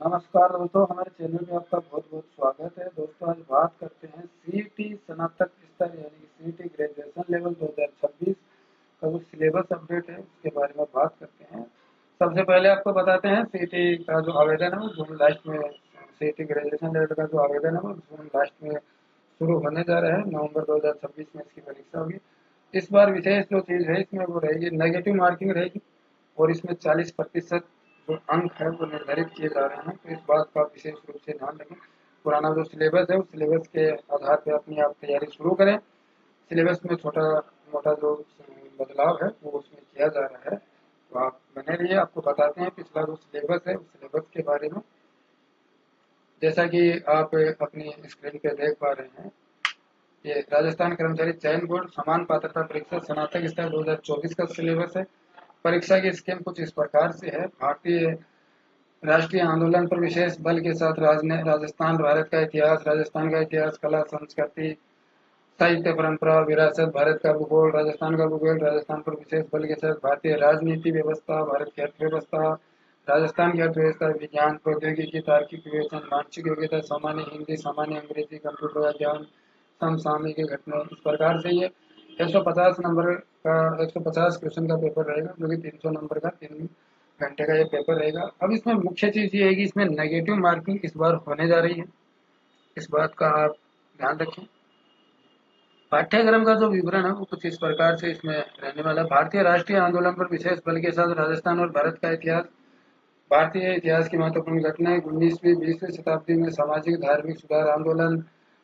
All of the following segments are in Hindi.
नमस्कार दोस्तों, हमारे चैनल में आपका बहुत बहुत स्वागत है। दोस्तों, आज बात करते हैं सीईटी स्नातक स्तर यानी कि सीईटी ग्रेजुएशन लेवल 2026 का जो सिलेबस अपडेट है उसके बारे में बात करते हैं। सबसे पहले आपको बताते हैं सीईटी का जो आवेदन है वो जून लास्ट में, सीईटी ग्रेजुएशन लेवल का जो आवेदन है वो जून लास्ट में शुरू होने जा रहा है। नवंबर 2026 में इसकी परीक्षा होगी। इस बार विशेष जो चीज़ है इसमें वो रहेगी नेगेटिव मार्किंग रहेगी और इसमें 40% जो अंक है वो निर्धारित किए जा रहे हैं। तो इस बात का विशेष रूप से ध्यान रखें। पुराना जो सिलेबस है उस सिलेबस के आधार पर अपनी आप तैयारी शुरू करें। सिलेबस में छोटा मोटा जो बदलाव है वो उसमें किया जा रहा है, तो आप बने रहिए। आपको बताते हैं पिछला जो सिलेबस है उस सिलेबस के बारे में। जैसा कि आप अपनी स्क्रीन पे देख पा रहे हैं, ये राजस्थान कर्मचारी चयन बोर्ड समान पात्रता परीक्षा स्नातक स्तर 2024 का सिलेबस है। परीक्षा की स्कीम कुछ इस प्रकार से है। भारतीय राष्ट्रीय आंदोलन पर विशेष बल के साथ राजस्थान, भारत का इतिहास, राजस्थान का इतिहास, कला, संस्कृति, साहित्य, परंपरा, विरासत, भारत का भूगोल, राजस्थान का भूगोल, राजस्थान पर विशेष बल के साथ भारतीय राजनीति व्यवस्था, भारत की अर्थव्यवस्था, राजस्थान की अर्थव्यवस्था, विज्ञान, प्रौद्योगिकी, तार्किक विवेचन, मानसिक योग्यता, सामान्य हिंदी, सामान्य अंग्रेजी, कंप्यूटर ज्ञान, समसामयिक घटना, इस प्रकार से ये 150 नंबर का 150 क्वेश्चन का पेपर रहेगा, जो कि 300 नंबर का 3 घंटे का ये पेपर रहेगा। अब इसमें मुख्य चीज़ ये है कि इसमें नेगेटिव मार्किंग इस बार होने जा रही है, इस बात का आप ध्यान रखें। पाठ्यक्रम का जो विवरण है वो कुछ इस प्रकार से इसमें रहने वाला है। भारतीय राष्ट्रीय आंदोलन पर विशेष बल के साथ राजस्थान और भारत का इतिहास, भारतीय इतिहास की महत्वपूर्ण घटनाएं, 19वीं 20वीं शताब्दी में सामाजिक धार्मिक सुधार आंदोलन,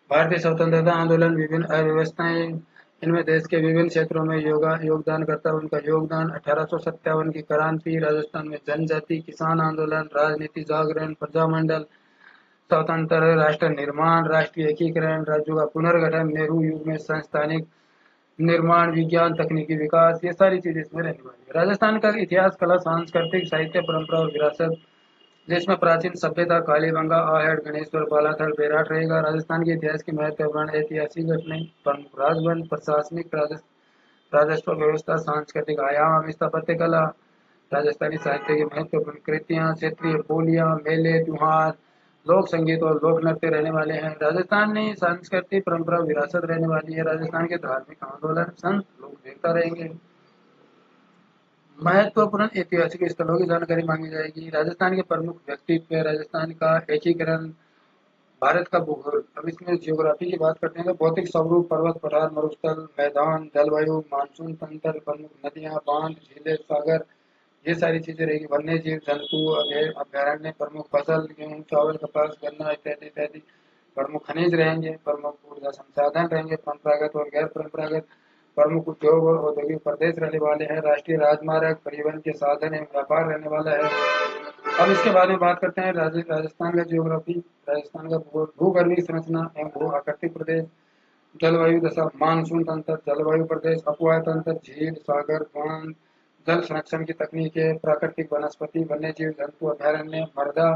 भारतीय स्वतंत्रता आंदोलन, विभिन्न अव्यवस्थाएं, इनमें देश के विभिन्न क्षेत्रों में योगदानकर्ता उनका योगदान, 1857 की क्रांति, राजस्थान में जनजाति किसान आंदोलन, राजनीति जागरण, प्रजामंडल, स्वतंत्र राष्ट्र निर्माण, राष्ट्रीय एकीकरण, राज्यों का पुनर्गठन, नेहरू युग में संस्थानिक निर्माण, विज्ञान तकनीकी विकास, ये सारी चीजें इसमें रहने वाली है। राजस्थान का इतिहास, कला, सांस्कृतिक, साहित्य, परंपरा और विरासत, जिसमें प्राचीन सभ्यता, कालीबंगा, आहड़, गणेश्वर, बालाथल, बेराट रहेगा। राजस्थान के इतिहास की महत्वपूर्ण ऐतिहासिक घटनाएं, प्रमुख राजवंश, प्रशासनिक राजस्व व्यवस्था, सांस्कृतिक आयाम, स्थापत्य कला, राजस्थानी साहित्य की महत्वपूर्ण कृतियां, क्षेत्रीय बोलियां, मेले, त्योहार, लोक संगीत और लोक नृत्य रहने वाले हैं। राजस्थान में सांस्कृतिक परंपरा विरासत रहने वाली है। राजस्थान के धार्मिक आंदोलन, संत, लोक देवता रहेंगे। महत्वपूर्ण ऐतिहासिक स्थलों की जानकारी मांगी जाएगी। राजस्थान के प्रमुख व्यक्तित्व, राजस्थान का एकीकरण, भारत का भूगोल। अब इसमें जियोग्राफी की बात करते हैं तो भौतिक स्वरूप, पर्वत, पठार, मरुस्थल, मैदान, जलवायु, मानसून तंत्र, प्रमुख नदियां, बांध, झीलें, सागर, ये सारी चीजें रहेगी। वन्य जीव, जंतु, अभयारण्य, प्रमुख फसल, गेहूं, चावल, कपास, गन्ना इत्यादि इत्यादि। प्रमुख खनिज रहेंगे, प्रमुख ऊर्जा संसाधन रहेंगे, परंपरागत और गैर परंपरागत। प्रमुख उद्योग और औद्योगिक प्रदेश रहने वाले हैं। राष्ट्रीय राजमार्ग, परिवहन के साधन एवं व्यापार रहने वाला है। अब इसके बारे में बात करते हैं राजस्थान का जियोग्राफी, राजस्थान का भूगर्भीय संरचना एवं भू आकृतिक प्रदेश, जलवायु दशा, मानसून तंत्र, जलवायु प्रदेश, अपवाह तंत्र, झील, सागर, बांध, जल संरक्षण की तकनीकें, प्राकृतिक वनस्पति, वन्य जीव, जंतु, अभयारण्य, मृदा,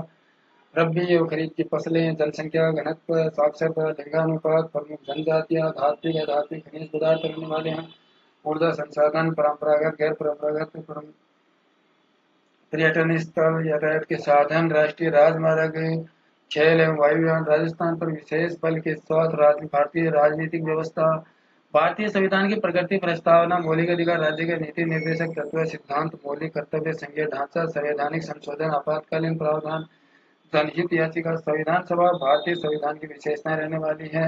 रबी एवं खरीफ की फसलें, जनसंख्या घनत्व, साक्षरता, लिंगानुपात, प्रमुख जनजातियां, धात्विक अधात्विक खनिज पदार्थ रहने वाले हैं। ऊर्जा संसाधन, परंपरागत गैर परंपरागत, पर्यटन स्थल, यातायात के साधन, राष्ट्रीय राजमार्ग, खेल एवं वायुयान। राजस्थान पर विशेष बल के साथ भारतीय राजनीतिक व्यवस्था, भारतीय संविधान की प्रगति प्रस्तावना, मौलिक अधिकार, राज्य के नीति निर्देशक तत्व, सिद्धांत, मौलिक कर्तव्य, संघीय ढांचा, संवैधानिक संशोधन, आपातकालीन प्रावधान, जनहित याचिका, संविधान सभा, भारतीय संविधान की विशेषताएं रहने वाली है।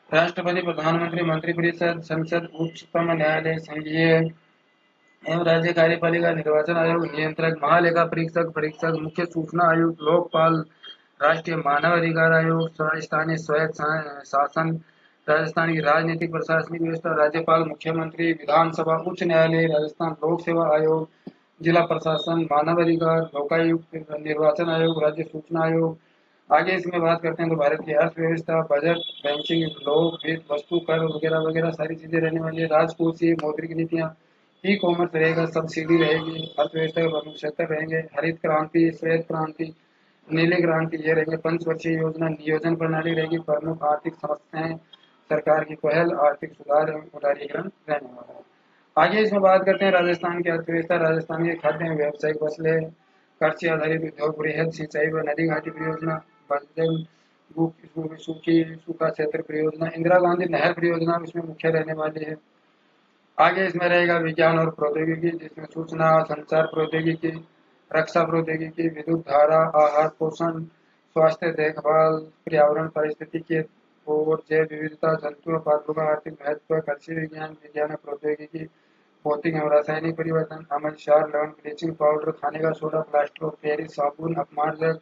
राष्ट्रपति, प्रधानमंत्री, मंत्रिपरिषद, संसद, उच्चतम न्यायालय, संघीय एवं राज्य कार्यपालिका, निर्वाचन आयोग, नियंत्रक, महालेखा परीक्षक, परीक्षक, मुख्य सूचना आयुक्त, लोकपाल, राष्ट्रीय मानव अधिकार आयोग, स्थानीय स्वायत्त शासन, राजस्थान की राजनीतिक प्रशासनिक व्यवस्था, राज्यपाल, मुख्यमंत्री, विधानसभा, उच्च न्यायालय, राजस्थान लोक सेवा आयोग, जिला प्रशासन, मानव अधिकार, लोकायुक्त, निर्वाचन आयोग, राज्य सूचना आयोग। आगे इसमें बात करते हैं तो भारत की अर्थव्यवस्था, बजट, बैंकिंग, लोक वित्त, वस्तु कर वगैरह वगैरह सारी चीजें रहने वाली है। राजकोषीय मौद्रिक नीतियां, ई कॉमर्स रहेगा, सब्सिडी रहेगी, अर्थव्यवस्था के प्रमुख क्षेत्र रहेंगे। हरित क्रांति, श्वेत क्रांति, नीली क्रांति, ये रहेंगे। पंचवर्षीय योजना, नियोजन प्रणाली रहेगी। प्रमुख आर्थिक समस्याएं, सरकार की पहल, आर्थिक सुधार एवं उदारीकरण रहने वाला है। आगे इसमें बात करते हैं राजस्थान की अर्थव्यवस्था, राजस्थान के खाद्य एवं व्यावसायिक फसलें, कृषि आधारित उद्योग, बृहद सिंचाई व नदी घाटी परियोजना, बंजर सूखा क्षेत्र परियोजना, इंदिरा गांधी नहर परियोजना इसमें मुख्य रहने वाली है। आगे इसमें रहेगा विज्ञान और प्रौद्योगिकी, जिसमें सूचना और संचार प्रौद्योगिकी, रक्षा प्रौद्योगिकी, विद्युत धारा, आहार पोषण, स्वास्थ्य देखभाल, पर्यावरण पारिस्थितिकी और जैव विविधता, जंतु और पादपों का आर्थिक महत्व, कृषि विज्ञान, विज्ञान और प्रौद्योगिकी, भौतिक एवं रासायनिक परिवर्तन, अमल क्षार, लवण, ब्लीचिंग पाउडर, खाने का सोडा, प्लास्टर ऑफ पेरिस, साबुन, अपमार्जक।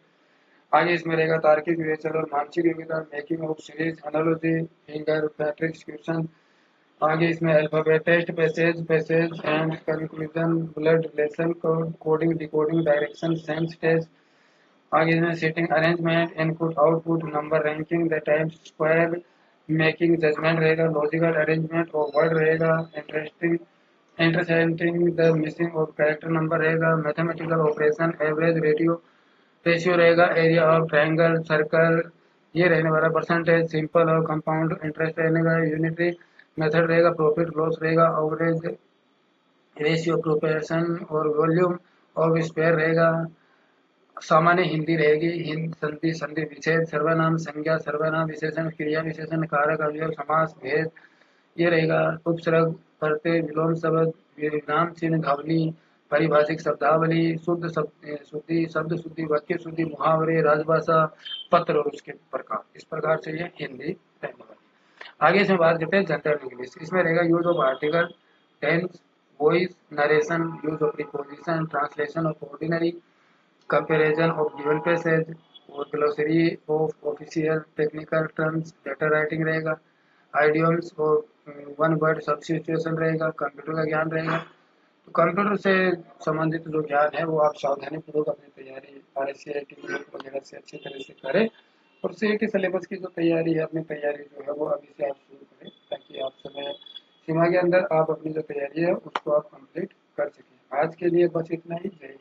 आगे इसमें रहेगा तार्किक विवेचन और मानसिक योग्यता, making of series, analogy, figure matrix question. आगे इसमें alphabet test, passage and conclusion, blood relation, coding decoding, direction, sense test. आगे इसमें seating arrangement, input output, number ranking, the times square, making judgement रहेगा, लॉजिकल अरेंजमेंट और वर्ड रहेगा, interesting intersecting the missing of character number रहेगा, मैथमेटिकल ऑपरेशन, एवरेज रेशियो रहेगा, एरिया ऑफ ट्रायंगल, सर्कल ये रहने वाला, परसेंटेज, सिंपल और कंपाउंड इंटरेस्ट रहने का, यूनिटरी मेथड रहेगा, प्रॉफिट लॉस रहेगा, एवरेज रेशियो, प्रोपोर्शन और वॉल्यूम ऑफ स्पेयर रहेगा, सामान्य हिंदी रहेगी, हिंद संधि संधि विच्छेद, सर्वनाम संज्ञा, सर्वनाम विशेषण, क्रिया विशेषण, कारक अवयव, समास भेद ये रहेगा, उपसर्ग, प्रत्यय, विलोम शब्द, विराम चिन्ह, ध्वनि, पारिभाषिक शब्दावली, शुद्ध शब्द शुद्धि, शब्द शुद्धि, वाक्य शुद्धि, मुहावरे, राजभाषा, पत्र और उसके प्रकार। इस प्रकार से ये हिंदी रहने वाली। आगे इसमें बात करते हैं जनरल इंग्लिश। इसमें रहेगा use of article, tense, voice, narration, use of preposition, translation of ordinary, comparison of given passage और glossary of official technical terms, letter writing रहेगा, आइडियम्स और वन वर्ड सब्स्टिट्यूशन रहेगा, कंप्यूटर का ज्ञान रहेगा। तो कंप्यूटर से संबंधित जो ज्ञान है वो आप सावधानी पूर्वक अपनी तैयारी RSCIT वगैरह से अच्छी तरह से करें और CET सिलेबस की जो तैयारी है अपनी तैयारी जो है वो अभी से आप शुरू करें, ताकि आप समय सीमा के अंदर आप अपनी जो तैयारी है उसको आप कंप्लीट कर सकें। आज के लिए बस इतना ही। जय हिंद।